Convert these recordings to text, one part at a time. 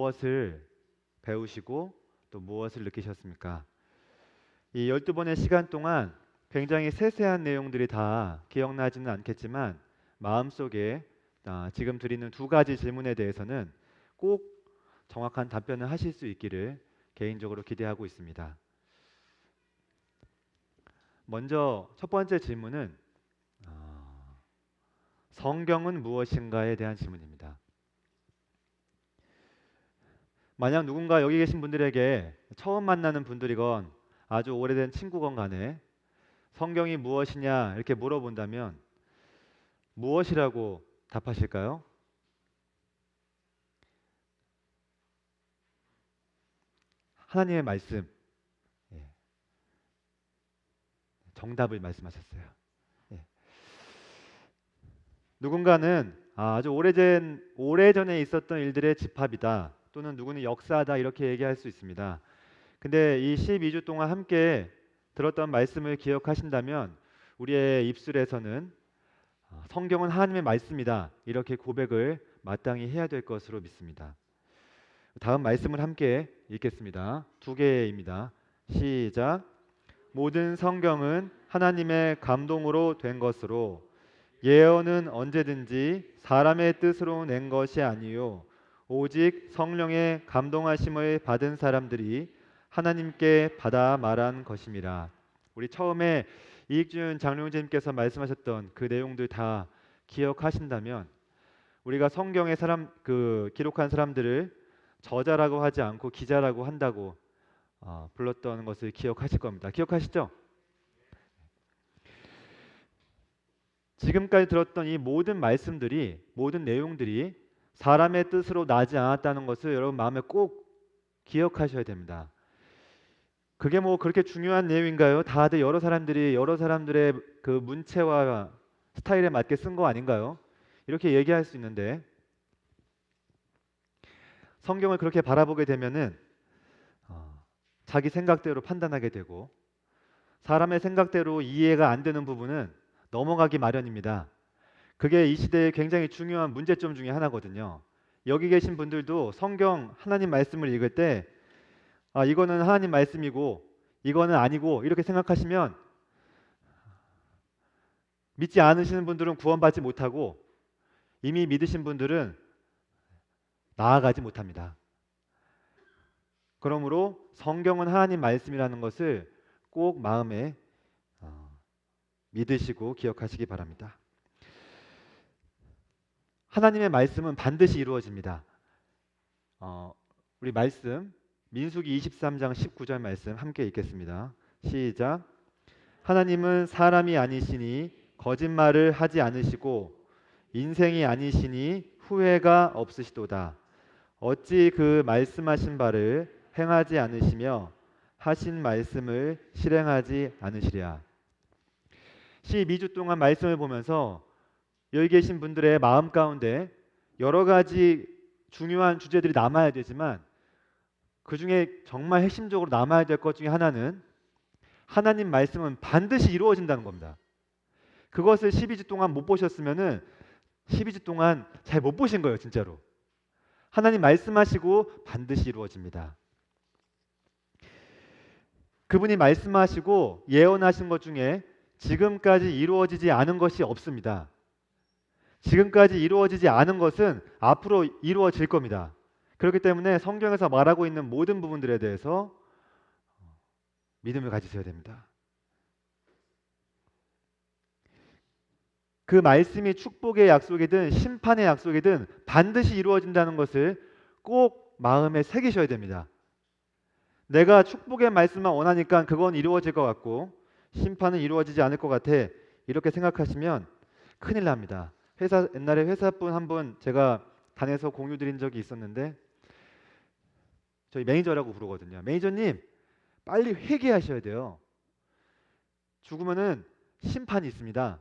무엇을 배우시고 또 무엇을 느끼셨습니까? 이 12번의 시간 동안 굉장히 세세한 내용들이 다 기억나지는 않겠지만 마음속에 지금 드리는 두 가지 질문에 대해서는 꼭 정확한 답변을 하실 수 있기를 개인적으로 기대하고 있습니다. 먼저 첫 번째 질문은 성경은 무엇인가에 대한 질문입니다. 만약 누군가 여기 계신 분들에게 처음 만나는 분들이건 아주 오래된 친구건 간에 성경이 무엇이냐 이렇게 물어본다면 무엇이라고 답하실까요? 하나님의 말씀. 예, 정답을 말씀하셨어요. 예. 누군가는 아주 오래전에 있었던 일들의 집합이다. 또는 누구는 역사다 이렇게 얘기할 수 있습니다. 근데 이 12주 동안 함께 들었던 말씀을 기억하신다면 우리의 입술에서는 성경은 하나님의 말씀이다 이렇게 고백을 마땅히 해야 될 것으로 믿습니다. 다음 말씀을 함께 읽겠습니다. 두 개입니다. 시작. 모든 성경은 하나님의 감동으로 된 것으로 예언은 언제든지 사람의 뜻으로 낸 것이 아니요 오직 성령의 감동하심을 받은 사람들이 하나님께 받아 말한 것임이라. 우리 처음에 이익준 장로님께서 말씀하셨던 그 내용들 다 기억하신다면 우리가 성경의 기록한 사람들을 저자라고 하지 않고 기자라고 한다고 불렀던 것을 기억하실 겁니다. 기억하시죠? 지금까지 들었던 이 모든 말씀들이 모든 내용들이 사람의 뜻으로 나지 않았다는 것을 여러분 마음에 꼭 기억하셔야 됩니다. 그게 뭐 그렇게 중요한 내용인가요? 다들 여러 사람들의 그 문체와 스타일에 맞게 쓴 거 아닌가요? 이렇게 얘기할 수 있는데 성경을 그렇게 바라보게 되면은 자기 생각대로 판단하게 되고 사람의 생각대로 이해가 안 되는 부분은 넘어가기 마련입니다. 그게 이 시대의 굉장히 중요한 문제점 중에 하나거든요. 여기 계신 분들도 성경 하나님 말씀을 읽을 때 이거는 하나님 말씀이고 이거는 아니고 이렇게 생각하시면 믿지 않으시는 분들은 구원받지 못하고 이미 믿으신 분들은 나아가지 못합니다. 그러므로 성경은 하나님 말씀이라는 것을 꼭 마음에 믿으시고 기억하시기 바랍니다. 하나님의 말씀은 반드시 이루어집니다. 우리 말씀 민수기 23장 19절 말씀 함께 읽겠습니다. 시작. 하나님은 사람이 아니시니 거짓말을 하지 않으시고 인생이 아니시니 후회가 없으시도다. 어찌 그 말씀하신 바를 행하지 않으시며 하신 말씀을 실행하지 않으시랴. 12주 동안 말씀을 보면서 여기 계신 분들의 마음 가운데 여러 가지 중요한 주제들이 남아야 되지만 그 중에 정말 핵심적으로 남아야 될 것 중에 하나는 하나님 말씀은 반드시 이루어진다는 겁니다. 그것을 12주 동안 못 보셨으면은 12주 동안 잘 못 보신 거예요, 진짜로. 하나님 말씀하시고 반드시 이루어집니다. 그분이 말씀하시고 예언하신 것 중에 지금까지 이루어지지 않은 것이 없습니다. 지금까지 이루어지지 않은 것은 앞으로 이루어질 겁니다. 그렇기 때문에 성경에서 말하고 있는 모든 부분들에 대해서 믿음을 가지셔야 됩니다. 그 말씀이 축복의 약속이든 심판의 약속이든 반드시 이루어진다는 것을 꼭 마음에 새기셔야 됩니다. 내가 축복의 말씀만 원하니까 그건 이루어질 것 같고 심판은 이루어지지 않을 것 같아 이렇게 생각하시면 큰일 납니다. 옛날에 회사분 한 분 제가 단에서 공유 드린 적이 있었는데 저희 매니저라고 부르거든요. 매니저님 빨리 회개하셔야 돼요. 죽으면은 심판이 있습니다.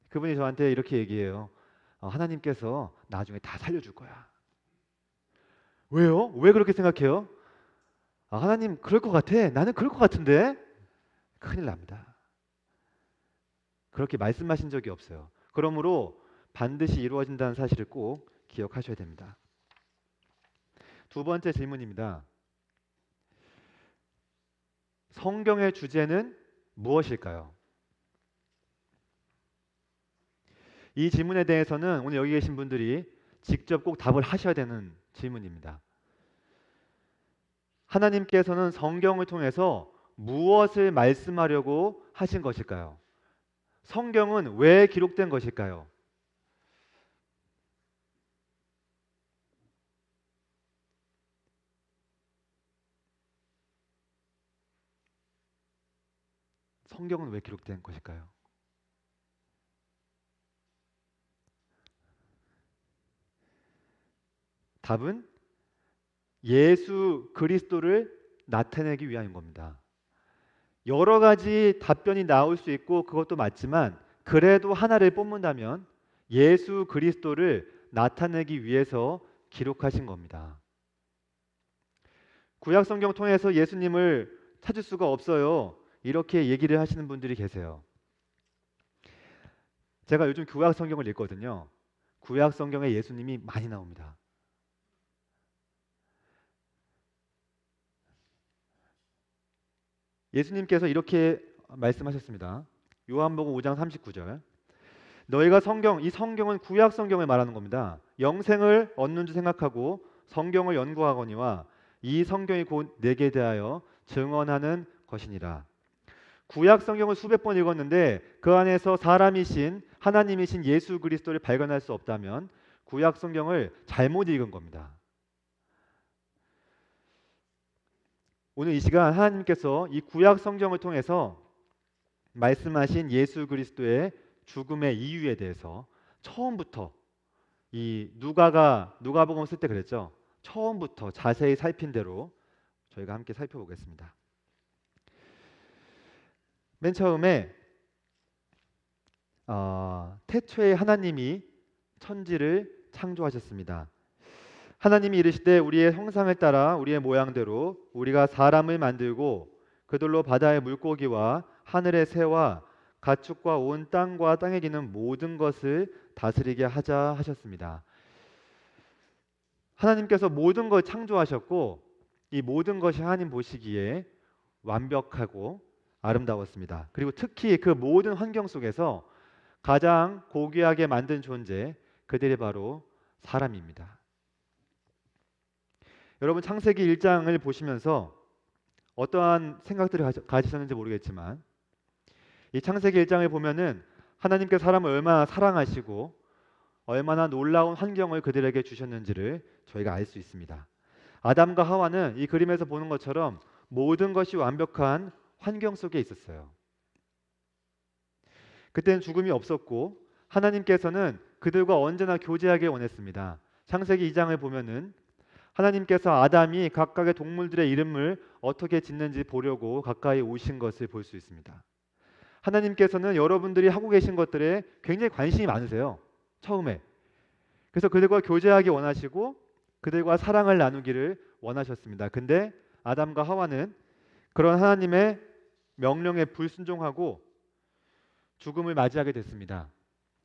그분이 저한테 이렇게 얘기해요. 하나님께서 나중에 다 살려줄 거야. 왜요? 왜 그렇게 생각해요? 하나님 그럴 것 같아. 나는 그럴 것 같은데. 큰일 납니다. 그렇게 말씀하신 적이 없어요. 그러므로 반드시 이루어진다는 사실을 꼭 기억하셔야 됩니다. 두 번째 질문입니다. 성경의 주제는 무엇일까요? 이 질문에 대해서는 오늘 여기 계신 분들이 직접 꼭 답을 하셔야 되는 질문입니다. 하나님께서는 성경을 통해서 무엇을 말씀하려고 하신 것일까요? 성경은 왜 기록된 것일까요? 성경은 왜 기록된 것일까요? 답은 예수 그리스도를 나타내기 위함인 겁니다. 여러 가지 답변이 나올 수 있고 그것도 맞지만 그래도 하나를 뽑는다면 예수 그리스도를 나타내기 위해서 기록하신 겁니다. 구약 성경 통해서 예수님을 찾을 수가 없어요. 이렇게 얘기를 하시는 분들이 계세요. 제가 요즘 구약 성경을 읽거든요. 구약 성경에 예수님이 많이 나옵니다. 예수님께서 이렇게 말씀하셨습니다. 요한복음 5장 39절. 너희가 이 성경은 구약 성경을 말하는 겁니다. 영생을 얻는 줄 생각하고 성경을 연구하거니와 이 성경이 곧 내게 대하여 증언하는 것이니라. 구약 성경을 수백 번 읽었는데 그 안에서 사람이신 하나님이신 예수 그리스도를 발견할 수 없다면 구약 성경을 잘못 읽은 겁니다. 오늘 이 시간 하나님께서 이 구약 성경을 통해서 말씀하신 예수 그리스도의 죽음의 이유에 대해서 처음부터 이 누가복음 쓸 때 그랬죠. 처음부터 자세히 살핀 대로 저희가 함께 살펴보겠습니다. 맨 처음에 태초에 하나님이 천지를 창조하셨습니다. 하나님이 이르시되 우리의 형상을 따라 우리의 모양대로 우리가 사람을 만들고 그들로 바다의 물고기와 하늘의 새와 가축과 온 땅과 땅에 기는 모든 것을 다스리게 하자 하셨습니다. 하나님께서 모든 걸 창조하셨고 이 모든 것이 하나님 보시기에 완벽하고 아름다웠습니다. 그리고 특히 그 모든 환경 속에서 가장 고귀하게 만든 존재 그들이 바로 사람입니다. 여러분 창세기 1장을 보시면서 어떠한 생각들을 가지셨는지 모르겠지만 이 창세기 1장을 보면은 하나님께 사람을 얼마나 사랑하시고 얼마나 놀라운 환경을 그들에게 주셨는지를 저희가 알 수 있습니다. 아담과 하와는 이 그림에서 보는 것처럼 모든 것이 완벽한 환경 속에 있었어요. 그때는 죽음이 없었고 하나님께서는 그들과 언제나 교제하길 원했습니다. 창세기 2장을 보면은 하나님께서 아담이 각각의 동물들의 이름을 어떻게 짓는지 보려고 가까이 오신 것을 볼 수 있습니다. 하나님께서는 여러분들이 하고 계신 것들에 굉장히 관심이 많으세요. 처음에. 그래서 그들과 교제하기 원하시고 그들과 사랑을 나누기를 원하셨습니다. 근데 아담과 하와는 그런 하나님의 명령에 불순종하고 죽음을 맞이하게 됐습니다.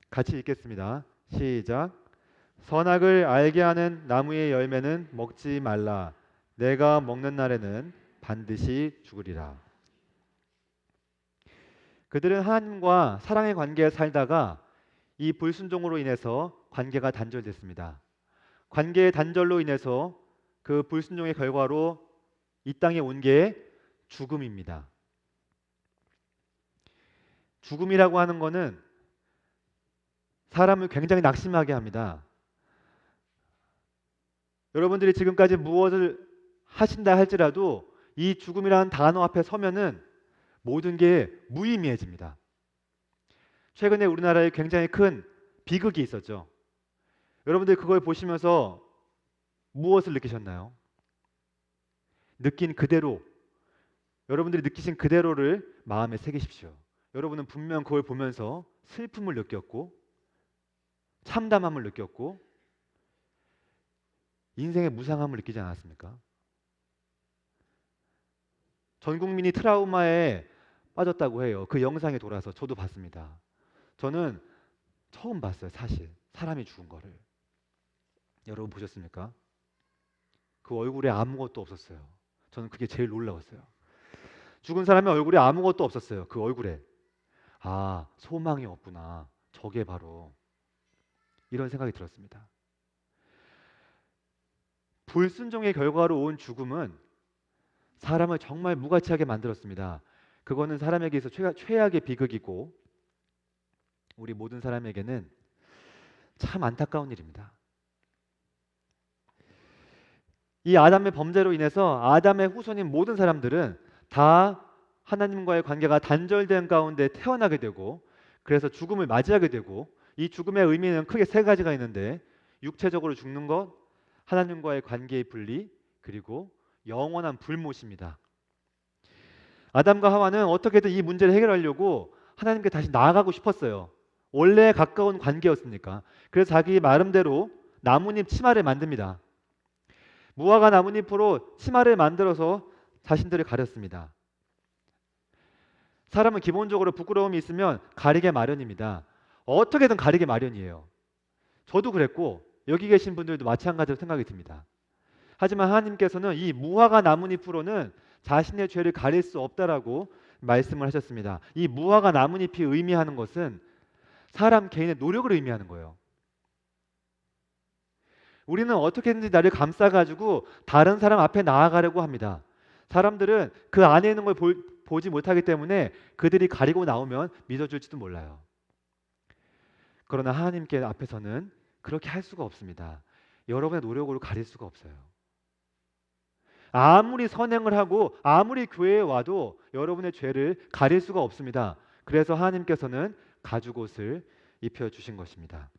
같이 읽겠습니다. 시작. 선악을 알게 하는 나무의 열매는 먹지 말라. 내가 먹는 날에는 반드시 죽으리라. 그들은 하나님과 사랑의 관계에 살다가 이 불순종으로 인해서 관계가 단절됐습니다. 관계의 단절로 인해서 그 불순종의 결과로 이 땅에 온 게 죽음입니다. 죽음이라고 하는 것은 사람을 굉장히 낙심하게 합니다. 여러분들이 지금까지 무엇을 하신다 할지라도 이 죽음이라는 단어 앞에 서면은 모든 게 무의미해집니다. 최근에 우리나라에 굉장히 큰 비극이 있었죠. 여러분들 그걸 보시면서 무엇을 느끼셨나요? 느낀 그대로, 여러분들이 느끼신 그대로를 마음에 새기십시오. 여러분은 분명 그걸 보면서 슬픔을 느꼈고 참담함을 느꼈고 인생의 무상함을 느끼지 않았습니까? 전 국민이 트라우마에 빠졌다고 해요. 그 영상에 돌아서 저도 봤습니다. 저는 처음 봤어요. 사실 사람이 죽은 거를. 여러분 보셨습니까? 그 얼굴에 아무것도 없었어요. 저는 그게 제일 놀라웠어요. 죽은 사람의 얼굴에 아무것도 없었어요. 그 얼굴에. 아, 소망이 없구나. 저게 바로 이런 생각이 들었습니다. 불순종의 결과로 온 죽음은 사람을 정말 무가치하게 만들었습니다. 그거는 사람에게 있어 최악의 비극이고 우리 모든 사람에게는 참 안타까운 일입니다. 이 아담의 범죄로 인해서 아담의 후손인 모든 사람들은 다 하나님과의 관계가 단절된 가운데 태어나게 되고 그래서 죽음을 맞이하게 되고 이 죽음의 의미는 크게 세 가지가 있는데 육체적으로 죽는 것, 하나님과의 관계의 분리, 그리고 영원한 불못입니다. 아담과 하와는 어떻게든 이 문제를 해결하려고 하나님께 다시 나아가고 싶었어요. 원래 가까운 관계였으니까. 그래서 자기 나름대로 나뭇잎 치마를 만듭니다. 무화과 나뭇잎으로 치마를 만들어서 자신들을 가렸습니다. 사람은 기본적으로 부끄러움이 있으면 가리게 마련입니다. 어떻게든 가리게 마련이에요. 저도 그랬고 여기 계신 분들도 마찬가지로 생각이 듭니다. 하지만 하나님께서는 이 무화과 나뭇잎으로는 자신의 죄를 가릴 수 없다라고 말씀을 하셨습니다. 이 무화과 나뭇잎이 의미하는 것은 사람 개인의 노력을 의미하는 거예요. 우리는 어떻게든지 나를 감싸가지고 다른 사람 앞에 나아가려고 합니다. 사람들은 그 안에 있는 걸 보지 못하기 때문에 그들이 가리고 나오면 믿어줄지도 몰라요. 그러나 하나님께 앞에서는 그렇게 할 수가 없습니다. 여러분의 노력으로 가릴 수가 없어요. 아무리 선행을 하고 아무리 교회에 와도 여러분의 죄를 가릴 수가 없습니다. 그래서 하나님께서는 가죽옷을 입혀주신 것입니다.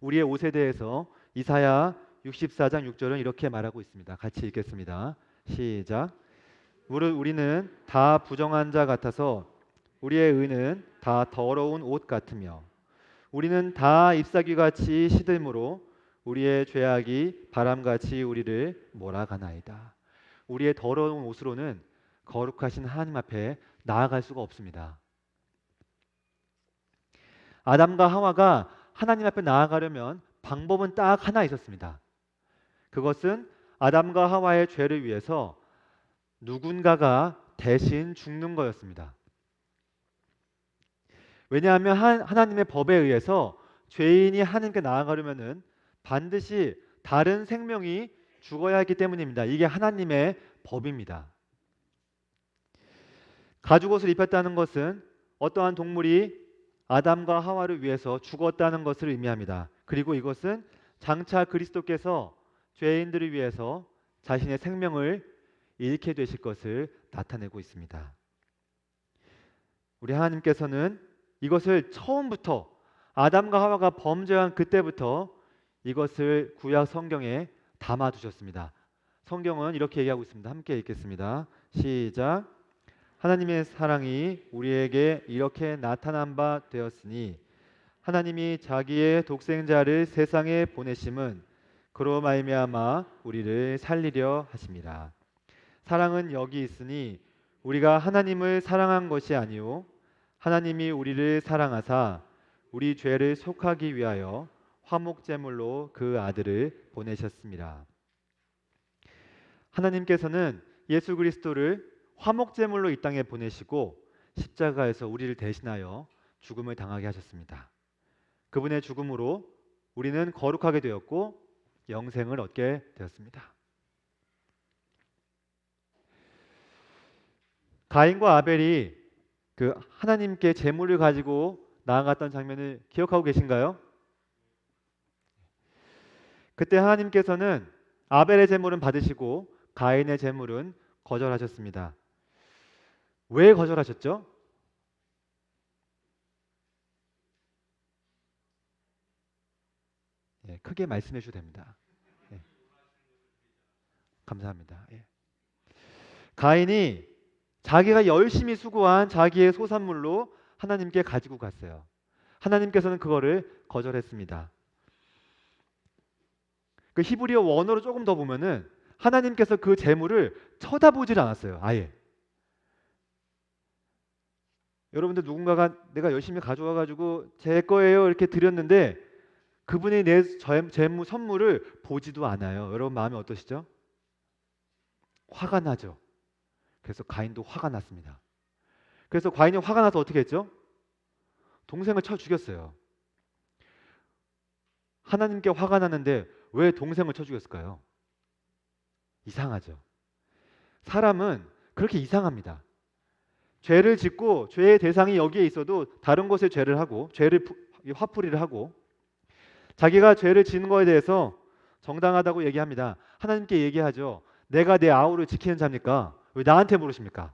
우리의 옷에 대해서 이사야 64장 6절은 이렇게 말하고 있습니다. 같이 읽겠습니다. 시작. 우리는 다 부정한 자 같아서 우리의 의는 다 더러운 옷 같으며 우리는 다 잎사귀같이 시들므로 우리의 죄악이 바람같이 우리를 몰아가나이다. 우리의 더러운 옷으로는 거룩하신 하나님 앞에 나아갈 수가 없습니다. 아담과 하와가 하나님 앞에 나아가려면 방법은 딱 하나 있었습니다. 그것은 아담과 하와의 죄를 위해서 누군가가 대신 죽는 거였습니다. 왜냐하면 하나님의 법에 의해서 죄인이 하나님께 나아가려면은 반드시 다른 생명이 죽어야 하기 때문입니다. 이게 하나님의 법입니다. 가죽옷을 입혔다는 것은 어떠한 동물이 아담과 하와를 위해서 죽었다는 것을 의미합니다. 그리고 이것은 장차 그리스도께서 죄인들을 위해서 자신의 생명을 잃게 되실 것을 나타내고 있습니다. 우리 하나님께서는 이것을 처음부터 아담과 하와가 범죄한 그때부터 이것을 구약 성경에 담아두셨습니다. 성경은 이렇게 얘기하고 있습니다. 함께 읽겠습니다. 시작. 하나님의 사랑이 우리에게 이렇게 나타난 바 되었으니 하나님이 자기의 독생자를 세상에 보내심은 그로 말미암아 우리를 살리려 하심이라. 사랑은 여기 있으니 우리가 하나님을 사랑한 것이 아니요 하나님이 우리를 사랑하사 우리 죄를 속하기 위하여 화목제물로 그 아들을 보내셨습니다. 하나님께서는 예수 그리스도를 화목제물로 이 땅에 보내시고 십자가에서 우리를 대신하여 죽음을 당하게 하셨습니다. 그분의 죽음으로 우리는 거룩하게 되었고 영생을 얻게 되었습니다. 가인과 아벨이 그 하나님께 제물을 가지고 나아갔던 장면을 기억하고 계신가요? 그때 하나님께서는 아벨의 제물은 받으시고 가인의 제물은 거절하셨습니다. 왜 거절하셨죠? 예, 크게 말씀해 주셔도 됩니다. 예, 감사합니다. 예. 가인이 자기가 열심히 수고한 자기의 소산물로 하나님께 가지고 갔어요. 하나님께서는 그거를 거절했습니다. 그 히브리어 원어로 조금 더 보면은 하나님께서 그 재물을 쳐다보질 않았어요. 아예. 여러분들 누군가가 내가 열심히 가져와 가지고 제 거예요 이렇게 드렸는데 그분이 내 재무 선물을 보지도 않아요. 여러분 마음이 어떠시죠? 화가 나죠. 그래서 가인도 화가 났습니다. 그래서 가인이 화가 나서 어떻게 했죠? 동생을 쳐 죽였어요. 하나님께 화가 났는데 왜 동생을 쳐 죽였을까요? 이상하죠. 사람은 그렇게 이상합니다. 죄를 짓고 죄의 대상이 여기에 있어도 다른 곳에 죄를 하고 죄를 화풀이를 하고 자기가 죄를 지은 거에 대해서 정당하다고 얘기합니다. 하나님께 얘기하죠. 내가 내 아우를 지키는 자입니까? 왜 나한테 물으십니까?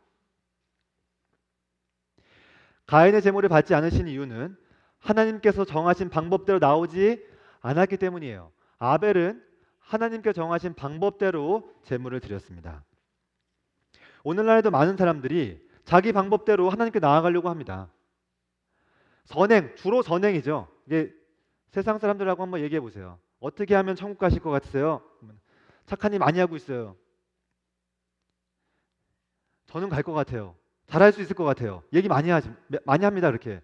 가인의 제물을 받지 않으신 이유는 하나님께서 정하신 방법대로 나오지 않았기 때문이에요. 아벨은 하나님께 정하신 방법대로 제물을 드렸습니다. 오늘날에도 많은 사람들이 자기 방법대로 하나님께 나아가려고 합니다. 선행, 주로 선행이죠. 이게 세상 사람들하고 한번 얘기해 보세요. 어떻게 하면 천국 가실 것 같으세요? 착한 일 많이 하고 있어요. 저는 갈 것 같아요. 잘할 수 있을 것 같아요. 얘기 많이 합니다. 그렇게.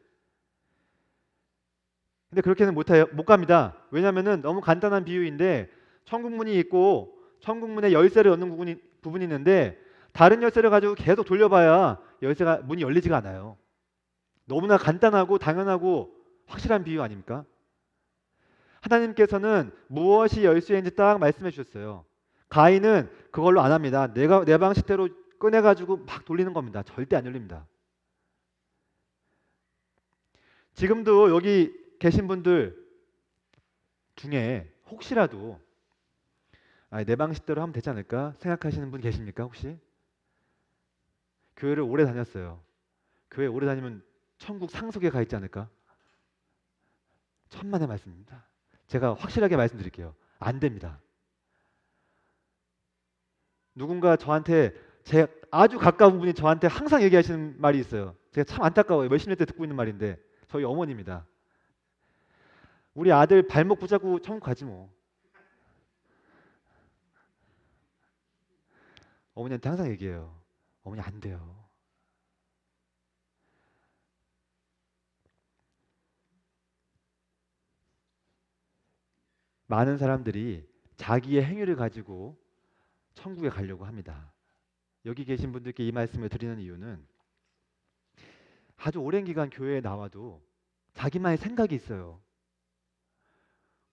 근데 그렇게는 못 갑니다. 왜냐하면 너무 간단한 비유인데 천국 문이 있고 천국 문에 열쇠를 넣는 부분이 있는데 다른 열쇠를 가지고 계속 돌려봐야 문이 열리지가 않아요. 너무나 간단하고 당연하고 확실한 비유 아닙니까? 하나님께서는 무엇이 열쇠인지 딱 말씀해 주셨어요. 가인은 그걸로 안 합니다. 내가 내 방식대로 꺼내가지고 막 돌리는 겁니다. 절대 안 열립니다. 지금도 여기 계신 분들 중에 혹시라도 내 방식대로 하면 되지 않을까 생각하시는 분 계십니까? 혹시? 교회를 오래 다녔어요. 교회 오래 다니면 천국 상속에 가 있지 않을까? 천만의 말씀입니다. 제가 확실하게 말씀드릴게요. 안 됩니다. 누군가 저한테 제 아주 가까운 분이 저한테 항상 얘기하시는 말이 있어요. 제가 참 안타까워요. 몇십 년째 듣고 있는 말인데 저희 어머니입니다. 우리 아들 발목 붙잡고 천국 가지 뭐. 어머니한테 항상 얘기해요. 어머니 안 돼요. 많은 사람들이 자기의 행위를 가지고 천국에 가려고 합니다. 여기 계신 분들께 이 말씀을 드리는 이유는 아주 오랜 기간 교회에 나와도 자기만의 생각이 있어요.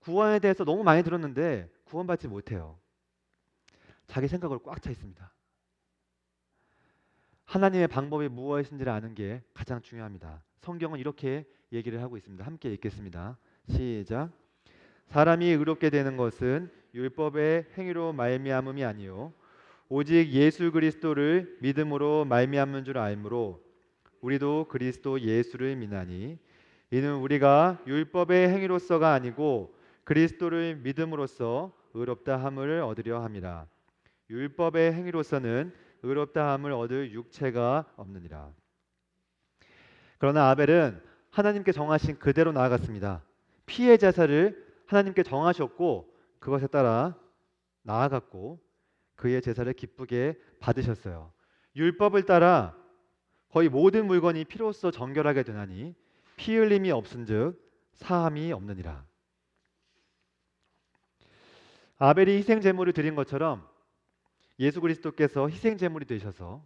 구원에 대해서 너무 많이 들었는데 구원받지 못해요. 자기 생각으로 꽉 차 있습니다. 하나님의 방법이 무엇인지를 아는 게 가장 중요합니다. 성경은 이렇게 얘기를 하고 있습니다. 함께 읽겠습니다. 시작. 사람이 의롭게 되는 것은 율법의 행위로 말미암음이 아니요 오직 예수 그리스도를 믿음으로 말미암는 줄 알므로 우리도 그리스도 예수를 믿나니 이는 우리가 율법의 행위로서가 아니고 그리스도를 믿음으로써 의롭다 함을 얻으려 함이라. 율법의 행위로서는 의롭다 함을 얻을 육체가 없느니라. 그러나 아벨은 하나님께 정하신 그대로 나아갔습니다. 피의 제사를 하나님께 정하셨고 그것에 따라 나아갔고 그의 제사를 기쁘게 받으셨어요. 율법을 따라 거의 모든 물건이 피로써 정결하게 되나니 피 흘림이 없은즉 사함이 없느니라. 아벨이 희생 제물을 드린 것처럼 예수 그리스도께서 희생 제물이 되셔서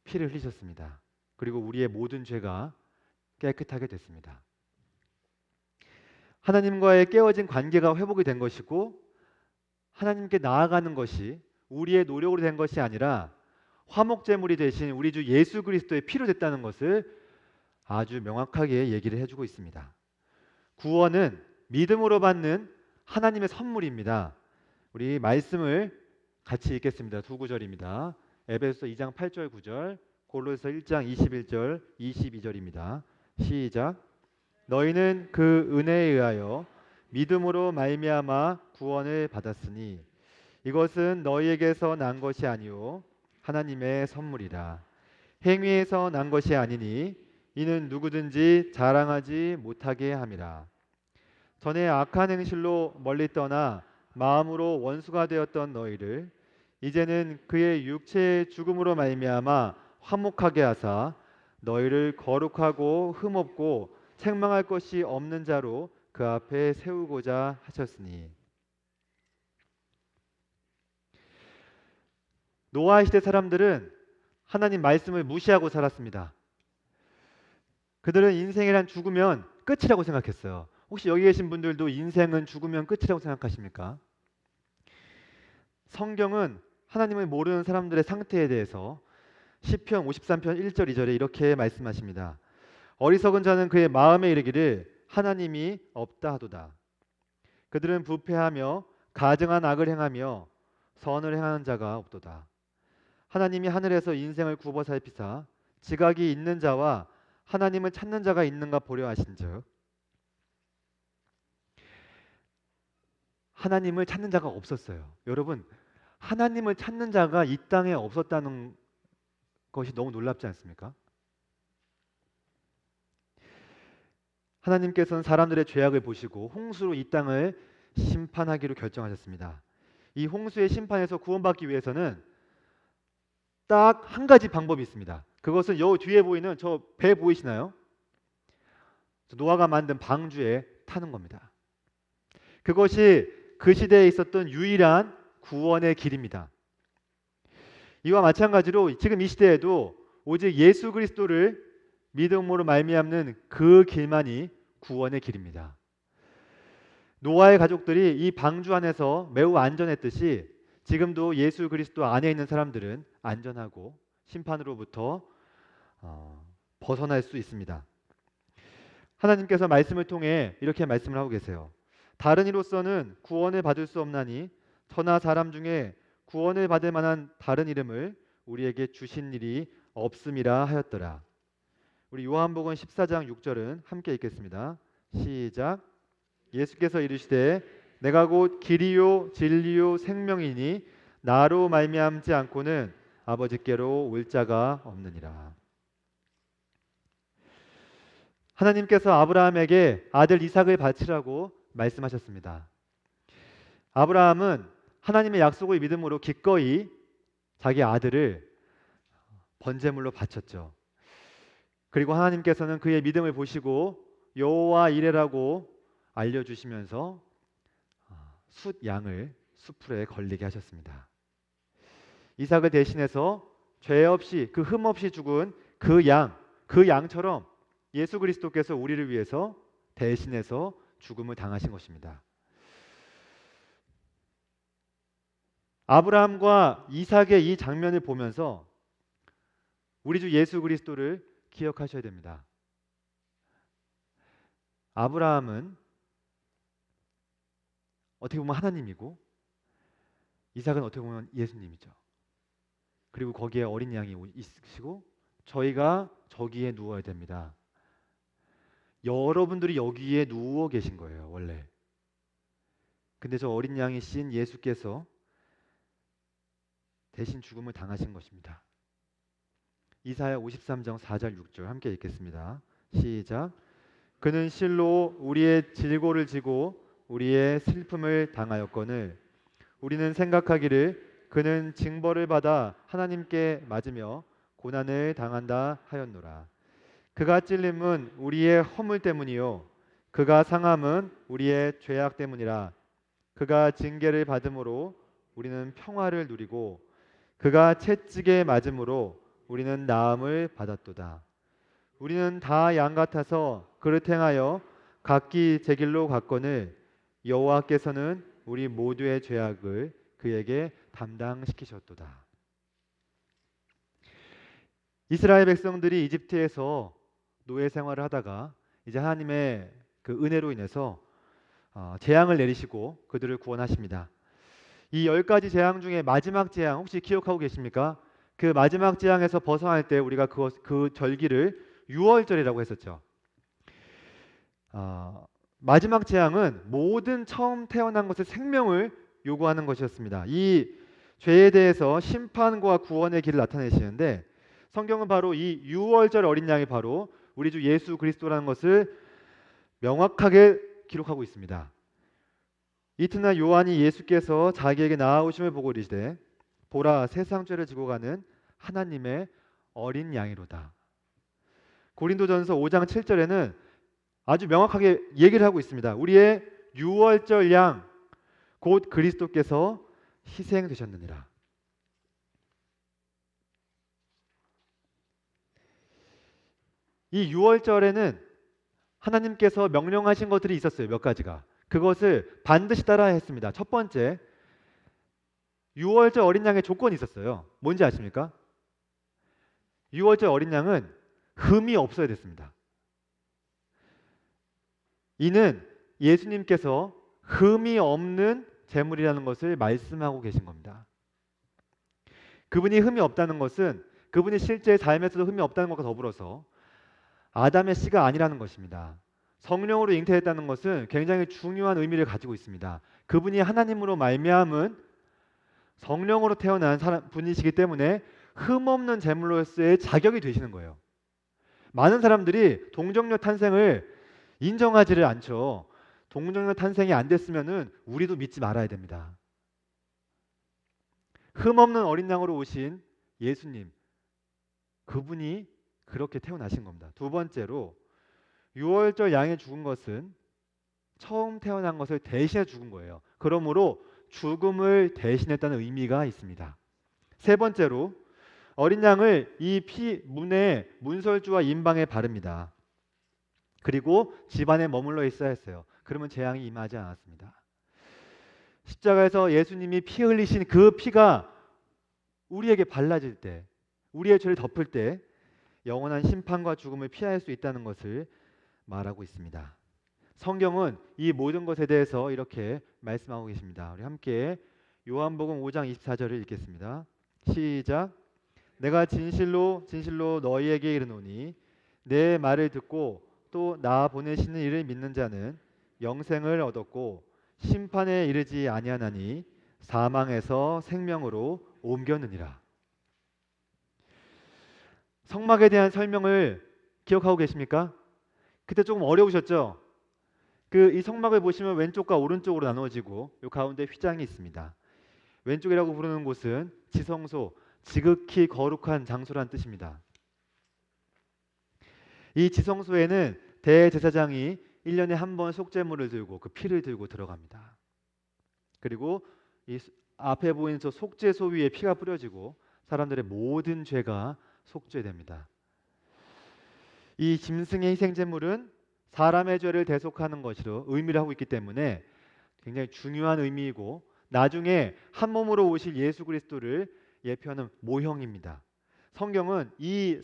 피를 흘리셨습니다. 그리고 우리의 모든 죄가 깨끗하게 됐습니다. 하나님과의 깨어진 관계가 회복이 된 것이고 하나님께 나아가는 것이 우리의 노력으로 된 것이 아니라 화목 제물이 되신 우리 주 예수 그리스도의 피로 됐다는 것을 아주 명확하게 얘기를 해주고 있습니다. 구원은 믿음으로 받는 하나님의 선물입니다. 우리 말씀을 같이 읽겠습니다. 두 구절입니다. 에베소서 2장 8절 9절, 골로새서 1장 21절 22절입니다. 시작. 너희는 그 은혜에 의하여 믿음으로 말미암아 구원을 받았으니 이것은 너희에게서 난 것이 아니요 하나님의 선물이라. 행위에서 난 것이 아니니 이는 누구든지 자랑하지 못하게 함이라. 전에 악한 행실로 멀리 떠나 마음으로 원수가 되었던 너희를 이제는 그의 육체의 죽음으로 말미암아 화목하게 하사 너희를 거룩하고 흠없고 책망할 것이 없는 자로 그 앞에 세우고자 하셨으니. 노아 시대 사람들은 하나님 말씀을 무시하고 살았습니다. 그들은 인생이란 죽으면 끝이라고 생각했어요. 혹시 여기 계신 분들도 인생은 죽으면 끝이라고 생각하십니까? 성경은 하나님을 모르는 사람들의 상태에 대해서 시편 53편 1절 2절에 이렇게 말씀하십니다. 어리석은 자는 그의 마음에 이르기를 하나님이 없다 하도다. 그들은 부패하며 가증한 악을 행하며 선을 행하는 자가 없도다. 하나님이 하늘에서 인생을 굽어 살피사 지각이 있는 자와 하나님을 찾는 자가 있는가 보려 하신즉 하나님을 찾는 자가 없었어요. 여러분, 하나님을 찾는 자가 이 땅에 없었다는 것이 너무 놀랍지 않습니까? 하나님께서는 사람들의 죄악을 보시고 홍수로 이 땅을 심판하기로 결정하셨습니다. 이 홍수의 심판에서 구원받기 위해서는 딱 한 가지 방법이 있습니다. 그것은 여 뒤에 보이는 저 배 보이시나요? 노아가 만든 방주에 타는 겁니다. 그것이 그 시대에 있었던 유일한 구원의 길입니다. 이와 마찬가지로 지금 이 시대에도 오직 예수 그리스도를 믿음으로 말미암는 그 길만이 구원의 길입니다. 노아의 가족들이 이 방주 안에서 매우 안전했듯이 지금도 예수 그리스도 안에 있는 사람들은 안전하고 심판으로부터 벗어날 수 있습니다. 하나님께서 말씀을 통해 이렇게 말씀을 하고 계세요. 다른 이로서는 구원을 받을 수 없나니 천하 사람 중에 구원을 받을 만한 다른 이름을 우리에게 주신 일이 없음이라 하였더라. 우리 요한복음 14장 6절은 함께 읽겠습니다. 시작. 예수께서 이르시되 내가 곧 길이요 진리요 생명이니 나로 말미암지 않고는 아버지께로 올 자가 없느니라. 하나님께서 아브라함에게 아들 이삭을 바치라고 말씀하셨습니다. 아브라함은 하나님의 약속을 믿음으로 기꺼이 자기 아들을 번제물로 바쳤죠. 그리고 하나님께서는 그의 믿음을 보시고 여호와 이레라고 알려주시면서 숫 양을 숫풀에 걸리게 하셨습니다. 이삭을 대신해서 죄 없이 그 흠 없이 죽은 그 양처럼 예수 그리스도께서 우리를 위해서 대신해서 죽음을 당하신 것입니다. 아브라함과 이삭의 이 장면을 보면서 우리 주 예수 그리스도를 기억하셔야 됩니다. 아브라함은 어떻게 보면 하나님이고 이삭은 어떻게 보면 예수님이죠. 그리고 거기에 어린 양이 있으시고 저희가 저기에 누워야 됩니다. 여러분들이 여기에 누워 계신 거예요, 원래. 근데 저 어린 양이신 예수께서 대신 죽음을 당하신 것입니다. 이사야 53장 4절 6절 함께 읽겠습니다. 시작. 그는 실로 우리의 질고를 지고 우리의 슬픔을 당하였거늘 우리는 생각하기를 그는 징벌을 받아 하나님께 맞으며 고난을 당한다 하였노라. 그가 찔림은 우리의 허물 때문이요 그가 상함은 우리의 죄악 때문이라. 그가 징계를 받음으로 우리는 평화를 누리고 그가 채찍에 맞음으로 우리는 나음을 받았도다. 우리는 다 양 같아서 그릇 행하여 각기 제 길로 갔거늘 여호와께서는 우리 모두의 죄악을 그에게 담당시키셨도다. 이스라엘 백성들이 이집트에서 노예 생활을 하다가 이제 하나님의 그 은혜로 인해서 재앙을 내리시고 그들을 구원하십니다. 이 10가지 재앙 중에 마지막 재앙 혹시 기억하고 계십니까? 그 마지막 재앙에서 벗어날 때 우리가 그 절기를 유월절이라고 했었죠. 마지막 재앙은 모든 처음 태어난 것의 생명을 요구하는 것이었습니다. 이 죄에 대해서 심판과 구원의 길을 나타내시는데 성경은 바로 이 유월절 어린 양이 바로 우리 주 예수 그리스도라는 것을 명확하게 기록하고 있습니다. 이튿날 요한이 예수께서 자기에게 나아오심을 보고 이르시되 보라 세상 죄를 지고 가는 하나님의 어린 양이로다. 고린도전서 5장 7절에는 아주 명확하게 얘기를 하고 있습니다. 우리의 유월절 양 곧 그리스도께서 희생되셨느니라. 이 유월절에는 하나님께서 명령하신 것들이 있었어요. 몇 가지가. 그것을 반드시 따라야 했습니다. 첫 번째, 유월절 어린 양의 조건이 있었어요. 뭔지 아십니까? 유월절 어린 양은 흠이 없어야 됐습니다. 이는 예수님께서 흠이 없는 제물이라는 것을 말씀하고 계신 겁니다. 그분이 흠이 없다는 것은 그분이 실제 삶에서도 흠이 없다는 것과 더불어서 아담의 씨가 아니라는 것입니다. 성령으로 잉태했다는 것은 굉장히 중요한 의미를 가지고 있습니다. 그분이 하나님으로 말미암은 성령으로 태어난 분이시기 때문에 흠없는 제물로서의 자격이 되시는 거예요. 많은 사람들이 동정녀 탄생을 인정하지를 않죠. 동정녀 탄생이 안 됐으면은 우리도 믿지 말아야 됩니다. 흠없는 어린 양으로 오신 예수님, 그분이 그렇게 태어나신 겁니다. 두 번째로 유월절 양이 죽은 것은 처음 태어난 것을 대신해 죽은 거예요. 그러므로 죽음을 대신했다는 의미가 있습니다. 세 번째로 어린 양을 이 문에 문설주와 인방에 바릅니다. 그리고 집안에 머물러 있어야 했어요. 그러면 재앙이 임하지 않았습니다. 십자가에서 예수님이 피 흘리신 그 피가 우리에게 발라질 때, 우리의 죄를 덮을 때 영원한 심판과 죽음을 피할 수 있다는 것을 말하고 있습니다. 성경은 이 모든 것에 대해서 이렇게 말씀하고 계십니다. 우리 함께 요한복음 5장 24절을 읽겠습니다. 시작. 내가 진실로 진실로 너희에게 이르노니 내 말을 듣고 또 나 보내시는 이를 믿는 자는 영생을 얻었고 심판에 이르지 아니하나니 사망에서 생명으로 옮겼느니라. 성막에 대한 설명을 기억하고 계십니까? 그때 조금 어려우셨죠? 이 성막을 보시면 왼쪽과 오른쪽으로 나누어지고 이 가운데 휘장이 있습니다. 왼쪽이라고 부르는 곳은 지성소, 지극히 거룩한 장소란 뜻입니다. 이 지성소에는 대제사장이 1년에 한 번 속죄물을 들고 그 피를 들고 들어갑니다. 그리고 이 앞에 보이는 저 속죄소 위에 피가 뿌려지고 사람들의 모든 죄가 속죄됩니다. 이 짐승의 희생제물은 사람의 죄를 대속하는 것으로 의미를 하고 있기 때문에 굉장히 중요한 의미이고 나중에 한 몸으로 오실 예수 그리스도를 예표하는 모형입니다. 성경은 이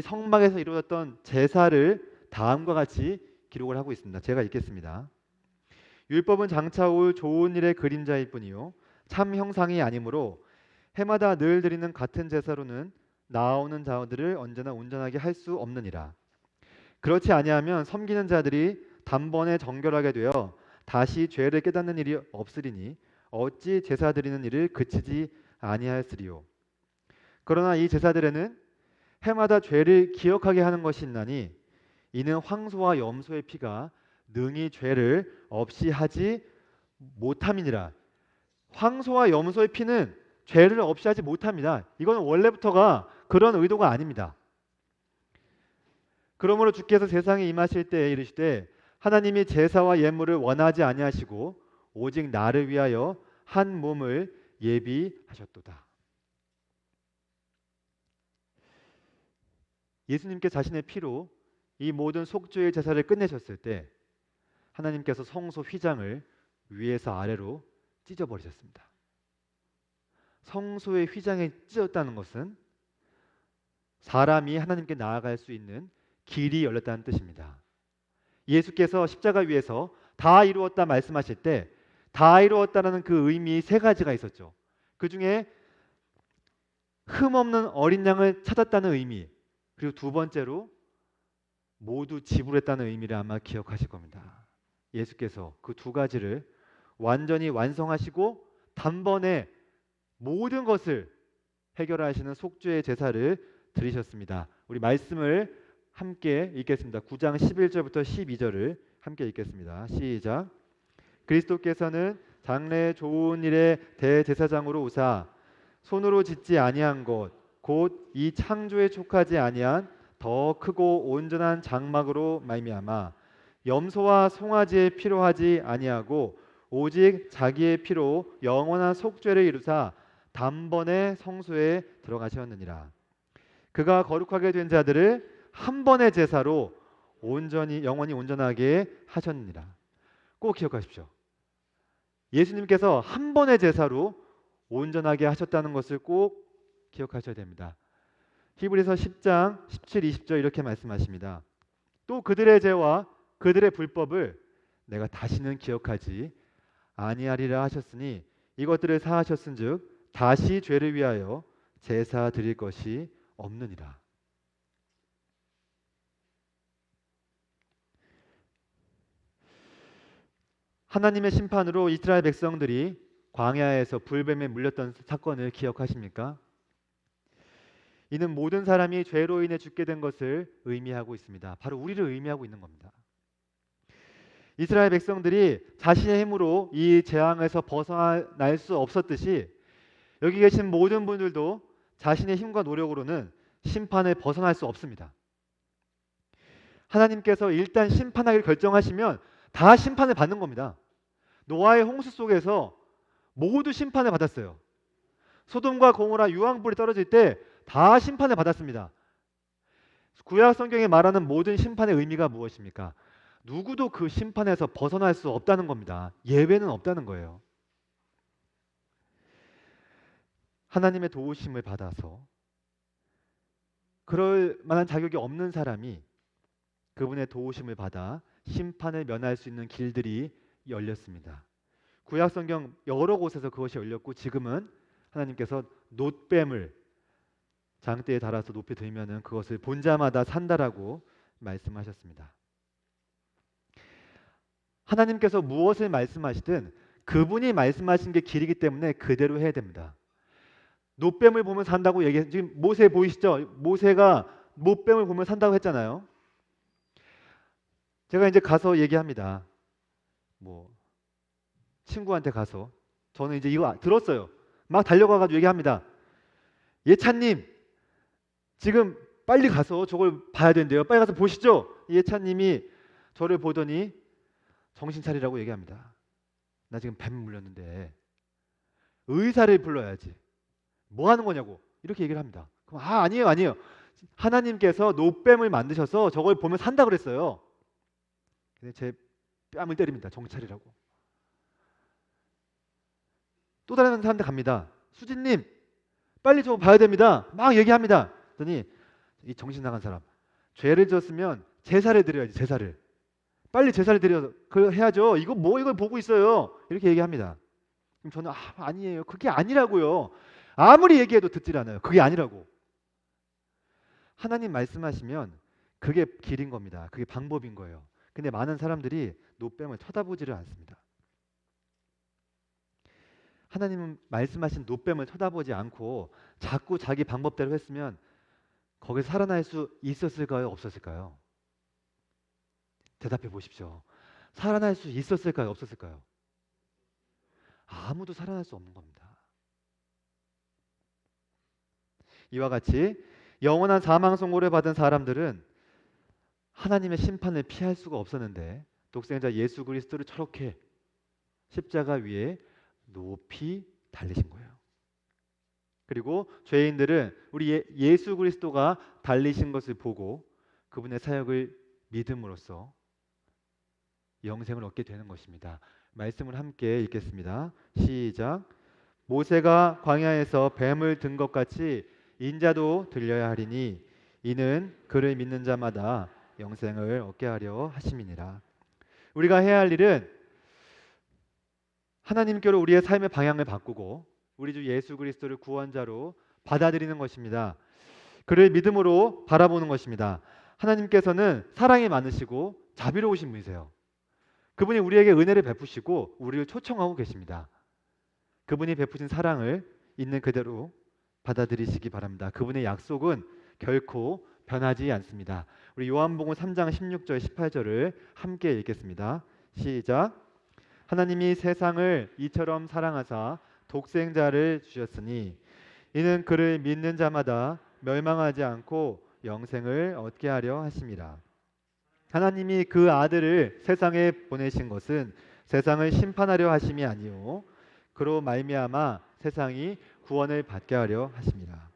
성막에서 이루어졌던 제사를 다음과 같이 기록을 하고 있습니다. 제가 읽겠습니다. 율법은 장차 올 좋은 일의 그림자일 뿐이요 참 형상이 아니므로 해마다 늘 드리는 같은 제사로는 나아오는 자들을 언제나 온전하게 할 수 없느니라. 그렇지 아니하면 섬기는 자들이 단번에 정결하게 되어 다시 죄를 깨닫는 일이 없으리니 어찌 제사 드리는 일을 그치지 아니하였으리요. 그러나 이 제사들에는 해마다 죄를 기억하게 하는 것이 있나니 이는 황소와 염소의 피가 능히 죄를 없이 하지 못함이니라. 황소와 염소의 피는 죄를 없이 하지 못합니다. 이건 원래부터가 그런 의도가 아닙니다. 그러므로 주께서 세상에 임하실 때에 이르시되 하나님이 제사와 예물을 원하지 아니하시고 오직 나를 위하여 한 몸을 예비하셨도다. 예수님께 자신의 피로 이 모든 속죄의 제사를 끝내셨을 때 하나님께서 성소 휘장을 위에서 아래로 찢어버리셨습니다. 성소의 휘장이 찢어졌다는 것은 사람이 하나님께 나아갈 수 있는 길이 열렸다는 뜻입니다. 예수께서 십자가 위에서 다 이루었다 말씀하실 때 다 이루었다라는 그 의미 세 가지가 있었죠. 그 중에 흠없는 어린 양을 찾았다는 의미, 그리고 두 번째로 모두 지불했다는 의미를 아마 기억하실 겁니다. 예수께서 그 두 가지를 완전히 완성하시고 단번에 모든 것을 해결하시는 속죄의 제사를 드리셨습니다. 우리 말씀을 함께 읽겠습니다. 9장 11절부터 12절을 함께 읽겠습니다. 시작. 그리스도께서는 장래의 좋은 일의 대제사장으로 오사 손으로 짓지 아니한 것 곧 이 창조에 촉하지 아니한 더 크고 온전한 장막으로 말미암아 염소와 송아지의 피로 하지 아니하고 오직 자기의 피로 영원한 속죄를 이루사 단번에 성소에 들어가셨느니라. 그가 거룩하게 된 자들을 한 번의 제사로 온전히 영원히 온전하게 하셨느니라. 꼭 기억하십시오. 예수님께서 한 번의 제사로 온전하게 하셨다는 것을 꼭 기억하셔야 됩니다. 히브리서 10장 17, 20절 이렇게 말씀하십니다. 또 그들의 죄와 그들의 불법을 내가 다시는 기억하지 아니하리라 하셨으니 이것들을 사하셨은즉 다시 죄를 위하여 제사 드릴 것이 없느니라. 하나님의 심판으로 이스라엘 백성들이 광야에서 불뱀에 물렸던 사건을 기억하십니까? 이는 모든 사람이 죄로 인해 죽게 된 것을 의미하고 있습니다. 바로 우리를 의미하고 있는 겁니다. 이스라엘 백성들이 자신의 힘으로 이 재앙에서 벗어날 수 없었듯이 여기 계신 모든 분들도 자신의 힘과 노력으로는 심판을 벗어날 수 없습니다. 하나님께서 일단 심판하기를 결정하시면 다 심판을 받는 겁니다. 노아의 홍수 속에서 모두 심판을 받았어요. 소돔과 고모라 유황불이 떨어질 때 다 심판을 받았습니다. 구약 성경에 말하는 모든 심판의 의미가 무엇입니까? 누구도 그 심판에서 벗어날 수 없다는 겁니다. 예외는 없다는 거예요. 하나님의 도우심을 받아서 그럴 만한 자격이 없는 사람이 그분의 도우심을 받아 심판을 면할 수 있는 길들이 열렸습니다. 구약 성경 여러 곳에서 그것이 열렸고 지금은 하나님께서 놋뱀을 장대에 달아서 높이 들면은 그것을 본 자마다 산다라고 말씀하셨습니다. 하나님께서 무엇을 말씀하시든 그분이 말씀하신 게 길이기 때문에 그대로 해야 됩니다. 놋뱀을 보면 산다고 얘기해. 지금 모세 보이시죠? 모세가 놋뱀을 보면 산다고 했잖아요. 제가 이제 가서 얘기합니다. 친구한테 가서 저는 이제 이거 들었어요. 막 달려가가지고 얘기합니다. 예찬님 지금 빨리 가서 저걸 봐야 된대요. 빨리 가서 보시죠. 예찬님이 저를 보더니 정신 차리라고 얘기합니다. 나 지금 뱀 물렸는데 의사를 불러야지. 뭐 하는 거냐고 이렇게 얘기를 합니다. 그럼 아니에요. 하나님께서 놋뱀을 만드셔서 저걸 보면 산다 그랬어요. 근데 제 뺨을 때립니다. 정신 차리라고. 또 다른 사람한테 갑니다. 수진님 빨리 저거 봐야 됩니다. 막 얘기합니다. 그랬더니 이 정신 나간 사람 죄를 지었으면 제사를 드려야지. 제사를 빨리 제사를 드려 그걸 해야죠. 이걸 보고 있어요. 이렇게 얘기합니다. 그럼 저는 아니에요. 그게 아니라고요. 아무리 얘기해도 듣질 않아요. 그게 아니라고. 하나님 말씀하시면 그게 길인 겁니다. 그게 방법인 거예요. 근데 많은 사람들이 놋뱀을 쳐다보지를 않습니다. 하나님은 말씀하신 놋뱀을 쳐다보지 않고 자꾸 자기 방법대로 했으면 거기서 살아날 수 있었을까요? 없었을까요? 대답해 보십시오. 살아날 수 있었을까요? 없었을까요? 아무도 살아날 수 없는 겁니다. 이와 같이 영원한 사망 선고를 받은 사람들은 하나님의 심판을 피할 수가 없었는데 독생자 예수 그리스도를 저렇게 십자가 위에 높이 달리신 거예요. 그리고 죄인들은 우리 예수 그리스도가 달리신 것을 보고 그분의 사역을 믿음으로써 영생을 얻게 되는 것입니다. 말씀을 함께 읽겠습니다. 시작. 모세가 광야에서 뱀을 든 것 같이 인자도 들려야 하리니 이는 그를 믿는 자마다 영생을 얻게 하려 하심이니라. 우리가 해야 할 일은 하나님께로 우리의 삶의 방향을 바꾸고 우리 주 예수 그리스도를 구원자로 받아들이는 것입니다. 그를 믿음으로 바라보는 것입니다. 하나님께서는 사랑이 많으시고 자비로우신 분이세요. 그분이 우리에게 은혜를 베푸시고 우리를 초청하고 계십니다. 그분이 베푸신 사랑을 있는 그대로 받아들이시기 바랍니다. 그분의 약속은 결코 변하지 않습니다. 우리 요한복음 3장 16절 18절을 함께 읽겠습니다. 시작. 하나님이 세상을 이처럼 사랑하사 독생자를 주셨으니 이는 그를 믿는 자마다 멸망하지 않고 영생을 얻게 하려 하심이라. 하나님이 그 아들을 세상에 보내신 것은 세상을 심판하려 하심이 아니요 그로 말미암아 세상이 구원을 받게 하려 하심이라.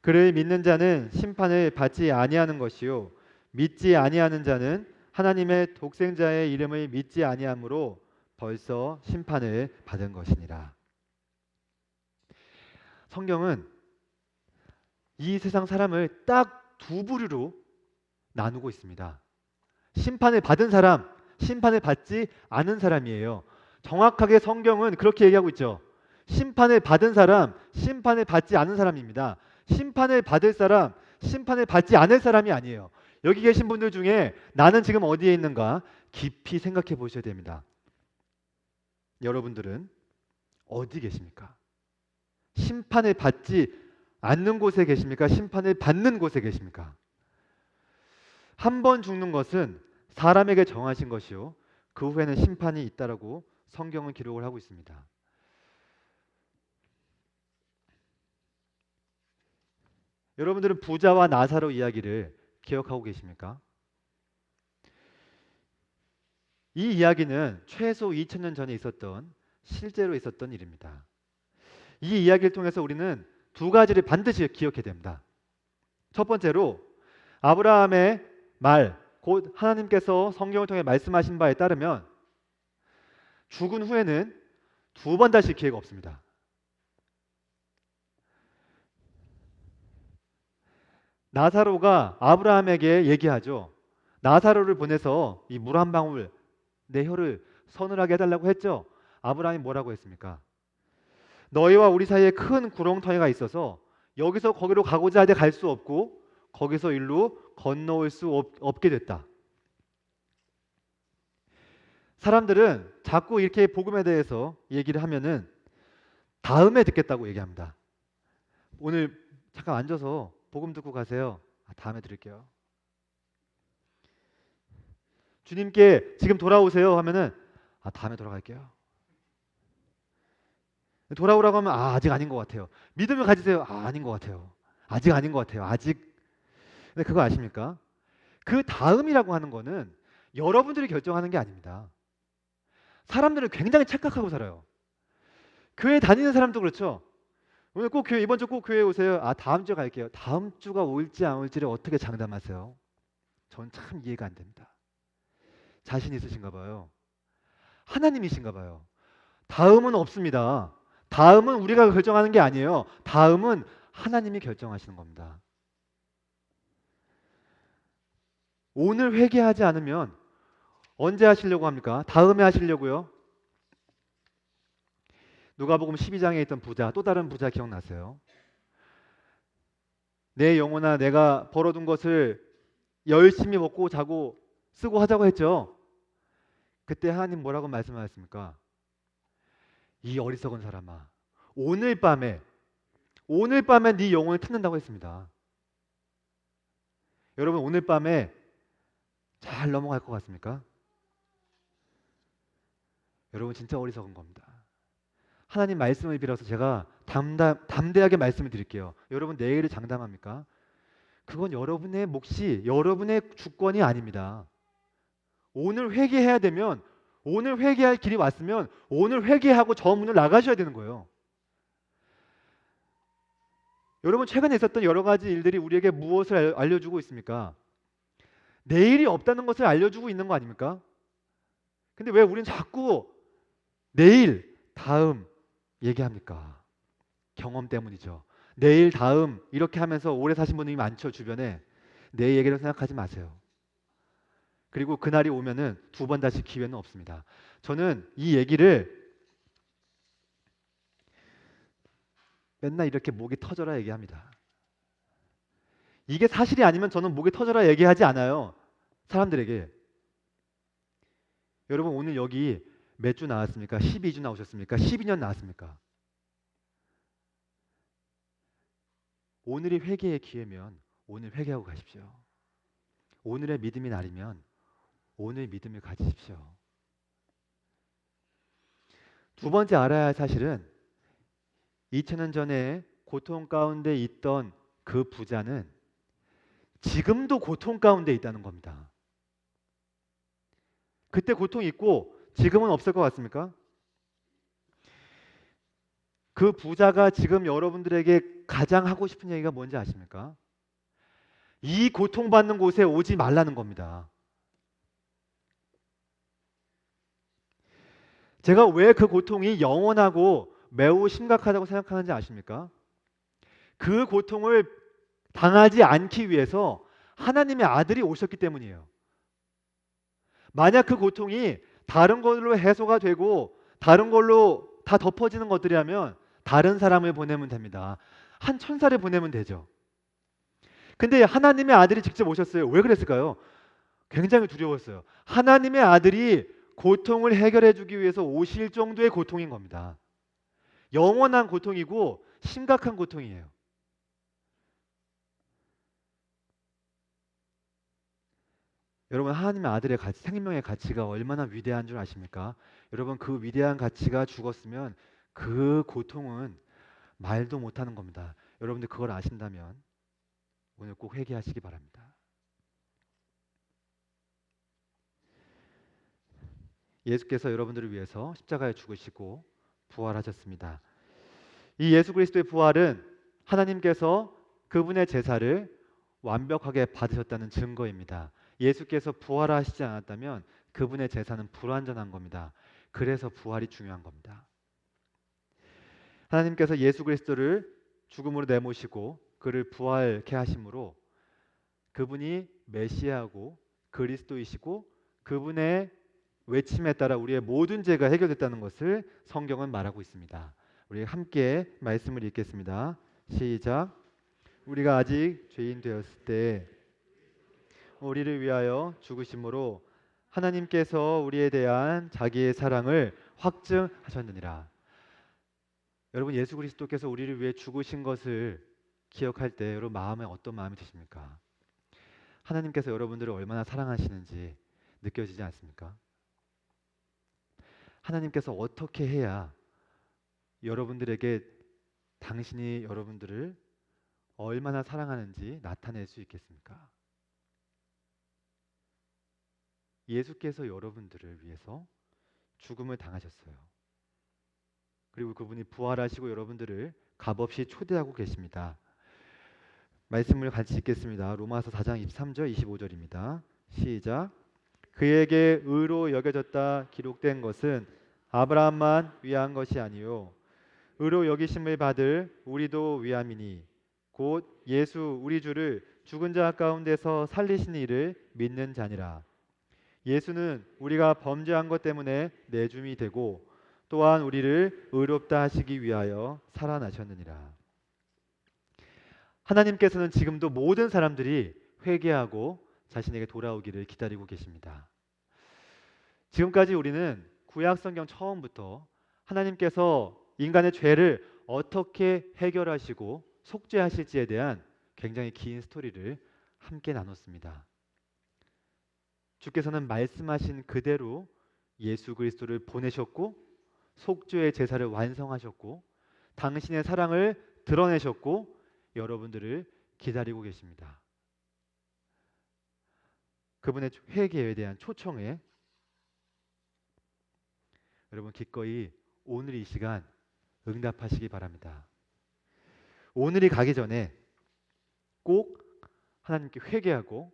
그를 믿는 자는 심판을 받지 아니하는 것이요 믿지 아니하는 자는 하나님의 독생자의 이름을 믿지 아니하므로 벌써 심판을 받은 것이니라. 성경은 이 세상 사람을 딱 두 부류로 나누고 있습니다. 심판을 받은 사람, 심판을 받지 않은 사람이에요. 정확하게 성경은 그렇게 얘기하고 있죠. 심판을 받은 사람, 심판을 받지 않은 사람입니다. 심판을 받을 사람, 심판을 받지 않을 사람이 아니에요. 여기 계신 분들 중에 나는 지금 어디에 있는가 깊이 생각해 보셔야 됩니다. 여러분들은 어디 계십니까? 심판을 받지 않는 곳에 계십니까? 심판을 받는 곳에 계십니까? 한 번 죽는 것은 사람에게 정하신 것이요 그 후에는 심판이 있다라고 성경은 기록을 하고 있습니다. 여러분들은 부자와 나사로 이야기를 기억하고 계십니까? 이 이야기는 최소 2000년 전에 있었던 실제로 있었던 일입니다. 이 이야기를 통해서 우리는 두 가지를 반드시 기억해야 됩니다. 첫 번째로 아브라함의 말, 곧 하나님께서 성경을 통해 말씀하신 바에 따르면 죽은 후에는 두 번 다시 기회가 없습니다. 나사로가 아브라함에게 얘기하죠. 나사로를 보내서 이 물 한 방울 내 혀를 서늘하게 해달라고 했죠. 아브라함이 뭐라고 했습니까? 너희와 우리 사이에 큰 구렁텅이가 있어서 여기서 거기로 가고자 하되 갈 수 없고 거기서 일로 건너올 수 없게 됐다. 사람들은 자꾸 이렇게 복음에 대해서 얘기를 하면은 다음에 듣겠다고 얘기합니다. 오늘 잠깐 앉아서 복음 듣고 가세요. 다음에 들을게요. 주님께 지금 돌아오세요 하면은 다음에 돌아갈게요. 돌아오라고 하면 아직 아닌 것 같아요. 믿음을 가지세요. 아닌 것 같아요. 아직 아닌 것 같아요. 아직. 근데 그거 아십니까? 그 다음이라고 하는 거는 여러분들이 결정하는 게 아닙니다. 사람들은 굉장히 착각하고 살아요. 교회 다니는 사람도 그렇죠. 오늘 꼭 교회 이번 주 꼭 교회 오세요. 다음 주에 갈게요. 다음 주가 올지 안 올지를 어떻게 장담하세요? 전 참 이해가 안 됩니다. 자신 있으신가 봐요. 하나님이신가 봐요. 다음은 없습니다. 다음은 우리가 결정하는 게 아니에요. 다음은 하나님이 결정하시는 겁니다. 오늘 회개하지 않으면 언제 하시려고 합니까? 다음에 하시려고요? 누가복음 12장에 있던 부자, 또 다른 부자 기억나세요? 내 영혼아 내가 벌어둔 것을 열심히 먹고 자고 쓰고 하자고 했죠. 그때 하나님 뭐라고 말씀하셨습니까? 이 어리석은 사람아, 오늘 밤에 네 영혼을 뜯는다고 했습니다. 여러분 오늘 밤에 잘 넘어갈 것 같습니까? 여러분 진짜 어리석은 겁니다. 하나님 말씀을 빌어서 제가 담대하게 말씀을 드릴게요. 여러분 내일을 장담합니까? 그건 여러분의 몫이 여러분의 주권이 아닙니다. 오늘 회개해야 되면 오늘 회개할 길이 왔으면 오늘 회개하고 저 문을 나가셔야 되는 거예요. 여러분 최근에 있었던 여러 가지 일들이 우리에게 무엇을 알려주고 있습니까? 내일이 없다는 것을 알려주고 있는 거 아닙니까? 근데 왜 우리는 자꾸 내일, 다음 얘기합니까? 경험 때문이죠. 내일, 다음 이렇게 하면서 오래 사신 분들이 많죠. 주변에. 내 얘기를 생각하지 마세요. 그리고 그날이 오면은 두 번 다시 기회는 없습니다. 저는 이 얘기를 맨날 이렇게 목이 터져라 얘기합니다. 이게 사실이 아니면 저는 목이 터져라 얘기하지 않아요. 사람들에게. 여러분 오늘 여기 몇 주 나왔습니까? 12주 나오셨습니까? 12년 나왔습니까? 오늘이 회개의 기회면 오늘 회개하고 가십시오. 오늘의 믿음이 날이면 오늘 믿음을 가지십시오. 두 번째 알아야 할 사실은 2000년 전에 고통 가운데 있던 그 부자는 지금도 고통 가운데 있다는 겁니다. 그때 고통이 있고 지금은 없을 것 같습니까? 그 부자가 지금 여러분들에게 가장 하고 싶은 얘기가 뭔지 아십니까? 이 고통받는 곳에 오지 말라는 겁니다. 제가 왜 그 고통이 영원하고 매우 심각하다고 생각하는지 아십니까? 그 고통을 당하지 않기 위해서 하나님의 아들이 오셨기 때문이에요. 만약 그 고통이 다른 걸로 해소가 되고 다른 걸로 다 덮어지는 것들이라면 다른 사람을 보내면 됩니다. 한 천사를 보내면 되죠. 근데 하나님의 아들이 직접 오셨어요. 왜 그랬을까요? 굉장히 두려웠어요. 하나님의 아들이 고통을 해결해 주기 위해서 오실 정도의 고통인 겁니다. 영원한 고통이고 심각한 고통이에요. 여러분, 하나님의 아들의 가치, 생명의 가치가 얼마나 위대한 줄 아십니까? 여러분, 그 위대한 가치가 죽었으면 그 고통은 말도 못하는 겁니다. 여러분들 그걸 아신다면 오늘 꼭 회개하시기 바랍니다. 예수께서 여러분들을 위해서 십자가에 죽으시고 부활하셨습니다. 이 예수 그리스도의 부활은 하나님께서 그분의 제사를 완벽하게 받으셨다는 증거입니다. 예수께서 부활하시지 않았다면 그분의 제사는 불완전한 겁니다. 그래서 부활이 중요한 겁니다. 하나님께서 예수 그리스도를 죽음으로 내모시고 그를 부활케 하심으로 그분이 메시아고 그리스도이시고 그분의 외침에 따라 우리의 모든 죄가 해결됐다는 것을 성경은 말하고 있습니다. 우리 함께 말씀을 읽겠습니다. 시작. 우리가 아직 죄인 되었을 때 우리를 위하여 죽으심으로 하나님께서 우리에 대한 자기의 사랑을 확증하셨느니라. 여러분, 예수 그리스도께서 우리를 위해 죽으신 것을 기억할 때 여러분 마음에 어떤 마음이 드십니까? 하나님께서 여러분들을 얼마나 사랑하시는지 느껴지지 않습니까? 하나님께서 어떻게 해야 여러분들에게 당신이 여러분들을 얼마나 사랑하는지 나타낼 수 있겠습니까? 예수께서 여러분들을 위해서 죽음을 당하셨어요. 그리고 그분이 부활하시고 여러분들을 값없이 초대하고 계십니다. 말씀을 같이 읽겠습니다. 로마서 4장 23절 25절입니다. 시작. 그에게 의로 여겨졌다 기록된 것은 아브라함만 위한 것이 아니요 의로 여기심을 받을 우리도 위함이니 곧 예수 우리 주를 죽은 자 가운데서 살리신 이를 믿는 자니라. 예수는 우리가 범죄한 것 때문에 내줌이 되고 또한 우리를 의롭다 하시기 위하여 살아나셨느니라. 하나님께서는 지금도 모든 사람들이 회개하고 자신에게 돌아오기를 기다리고 계십니다. 지금까지 우리는 구약 성경 처음부터 하나님께서 인간의 죄를 어떻게 해결하시고 속죄하실지에 대한 굉장히 긴 스토리를 함께 나눴습니다. 주께서는 말씀하신 그대로 예수 그리스도를 보내셨고 속죄의 제사를 완성하셨고 당신의 사랑을 드러내셨고 여러분들을 기다리고 계십니다. 그분의 회개에 대한 초청에 여러분 기꺼이 오늘 이 시간 응답하시기 바랍니다. 오늘이 가기 전에 꼭 하나님께 회개하고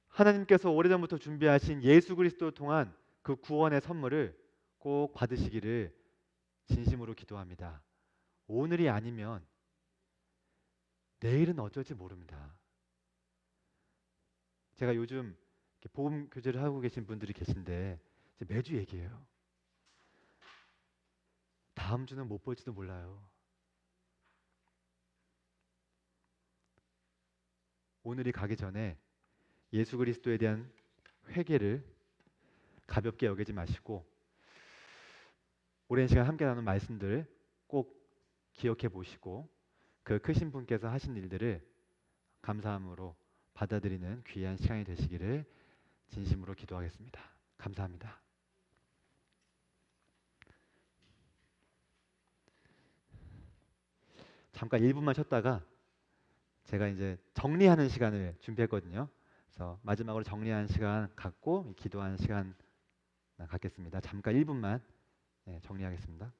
하나님께서 오래전부터 준비하신 예수 그리스도 통한 그 구원의 선물을 꼭 받으시기를 진심으로 기도합니다. 오늘이 아니면 내일은 어쩔지 모릅니다. 제가 요즘 복음 교제를 하고 계신 분들이 계신데 매주 얘기해요. 다음 주는 못 볼지도 몰라요. 오늘이 가기 전에 예수 그리스도에 대한 회개를 가볍게 여기지 마시고 오랜 시간 함께 나눈 말씀들 꼭 기억해 보시고 그 크신 분께서 하신 일들을 감사함으로 받아들이는 귀한 시간이 되시기를 진심으로 기도하겠습니다. 감사합니다. 잠깐 1분만 쉬었다가 제가 이제 정리하는 시간을 준비했거든요. 그래서 마지막으로 정리하는 시간 갖고 기도하는 시간 갖겠습니다. 잠깐 1분만 정리하겠습니다.